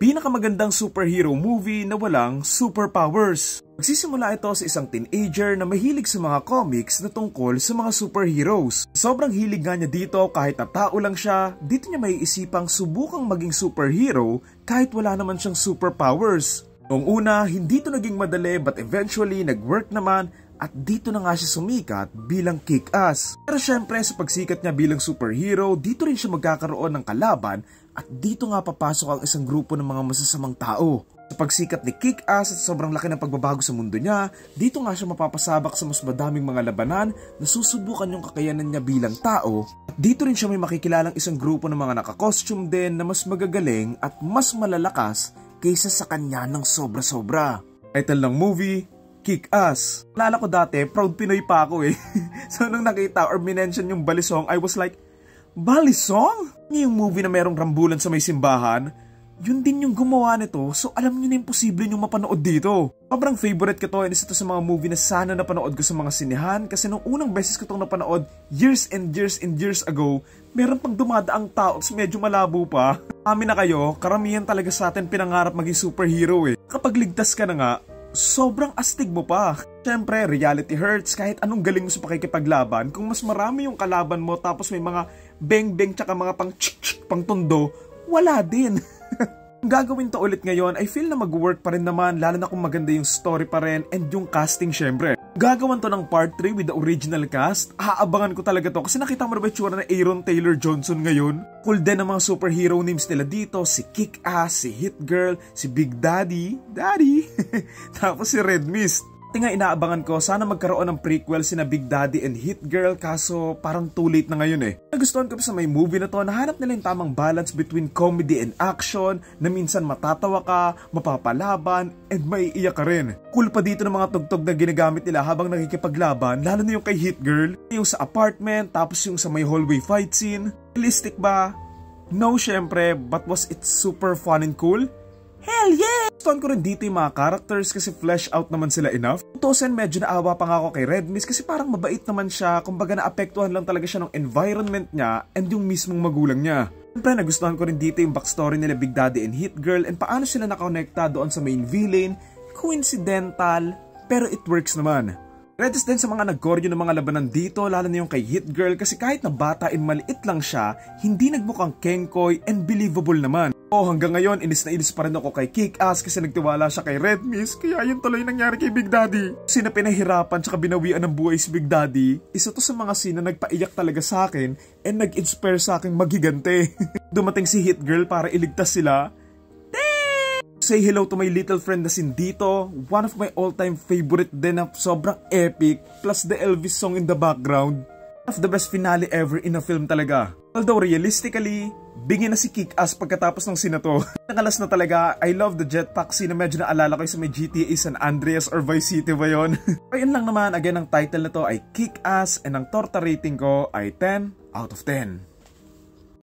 pinakamagandang superhero movie na walang superpowers. Magsisimula ito sa isang teenager na mahilig sa mga comics na tungkol sa mga superheroes. Sobrang hilig nga niya dito kahit na tao lang siya, dito niya maiisipang subukang maging superhero kahit wala naman siyang superpowers. Noong una, hindi ito naging madali but eventually nag-work naman at dito na nga siya sumikat bilang Kick-Ass. Pero syempre sa pagsikat niya bilang superhero, dito rin siya magkakaroon ng kalaban at dito nga papasok ang isang grupo ng mga masasamang tao. Sa pagsikat ni Kick-Ass at sobrang laki ng pagbabago sa mundo niya, dito nga siya mapapasabak sa mas madaming mga labanan na susubukan yung kakayanan niya bilang tao. At dito rin siya may makikilalang isang grupo ng mga nakakostume din na mas magagaling at mas malalakas kaysa sa kanya ng sobra-sobra. Title ng movie, Kick-Ass. Alala ko dati, proud Pinoy pa ako eh. So nung nakita or minention yung Balisong, I was like, Balisong? Yung movie na merong rambulan sa may simbahan, yun din yung gumawa nito, so alam nyo na imposible yung mapanood dito. Sobrang favorite ko to and isa to sa mga movie na sana napanood ko sa mga sinihan kasi nung unang beses ko itong napanood years and years and years ago, meron pang dumadaang tao so medyo malabo pa. Amin na kayo, karamihan talaga sa atin pinangarap maging superhero eh. Kapag ligtas ka na nga, sobrang astig mo pa. Siyempre, reality hurts kahit anong galing mo sa pakikipaglaban. Kung mas marami yung kalaban mo tapos may mga beng-beng tsaka mga pang tsk-tsk pang tondo, wala din. Kung gagawin to ulit ngayon, I feel na mag-work pa rin naman lalo na kung maganda yung story pa rin and yung casting syempre. Gagawan to ng part 3 with the original cast, aabangan ko talaga to kasi nakita mo na ba yung tsura na Aaron Taylor Johnson ngayon? Cool din ang mga superhero names nila dito, si Kick-Ass, si Hit Girl, si Big Daddy, tapos si Red Mist. Nga inaabangan ko, sana magkaroon ng prequel sina Big Daddy and Hit Girl kaso parang too late na ngayon eh. Nagustuhan ko sa may movie na to, nahanap nila yung tamang balance between comedy and action na minsan matatawa ka, mapapalaban, and maiiyak ka rin. Cool pa dito ng mga tugtog na ginagamit nila habang nakikipaglaban, lalo na yung kay Hit Girl, yung sa apartment, tapos yung sa may hallway fight scene. Realistic ba? No, syempre, but was it super fun and cool? Hell yeah! Gustuhan ko rin dito yung mga characters kasi flesh out naman sila enough. Tutusin medyo naawa pa nga ako kay Red Mist kasi parang mabait naman siya, kumbaga naapektuhan lang talaga siya ng environment niya and yung mismong magulang niya. Siyempre nagustuhan ko rin dito yung backstory nila Big Daddy and Hit Girl and paano sila nakonekta doon sa main villain. Coincidental, pero it works naman. Credits din sa mga nag-choreo ng mga labanan dito, lalo na yung kay Hit Girl kasi kahit na bata and maliit lang siya, hindi nagmukhang kengkoy and believable naman. Hanggang ngayon, inis na inis pa rin ako kay Kick-Ass kasi nagtiwala siya kay Red Mist, kaya yun tuloy nangyari kay Big Daddy. Sina pinahirapan tsaka binawian ng buhay si Big Daddy, isa to sa mga scene na nagpaiyak talaga sa akin and nag-inspire sa aking magigante. Dumating si Hit Girl para iligtas sila. Say hello to my little friend na sin dito, one of my all-time favorite din na sobrang epic, plus the Elvis song in the background. One of the best finale ever in a film talaga. Although realistically, bigyan na si Kick-Ass pagkatapos ng scene na to. Nakalas na talaga, I love the jetpack scene na medyo naalala ko sa may GTA San Andreas or Vice City ba yun? Ayun lang naman, again ang title na to ay Kick-Ass and ang torta rating ko ay 10 out of 10.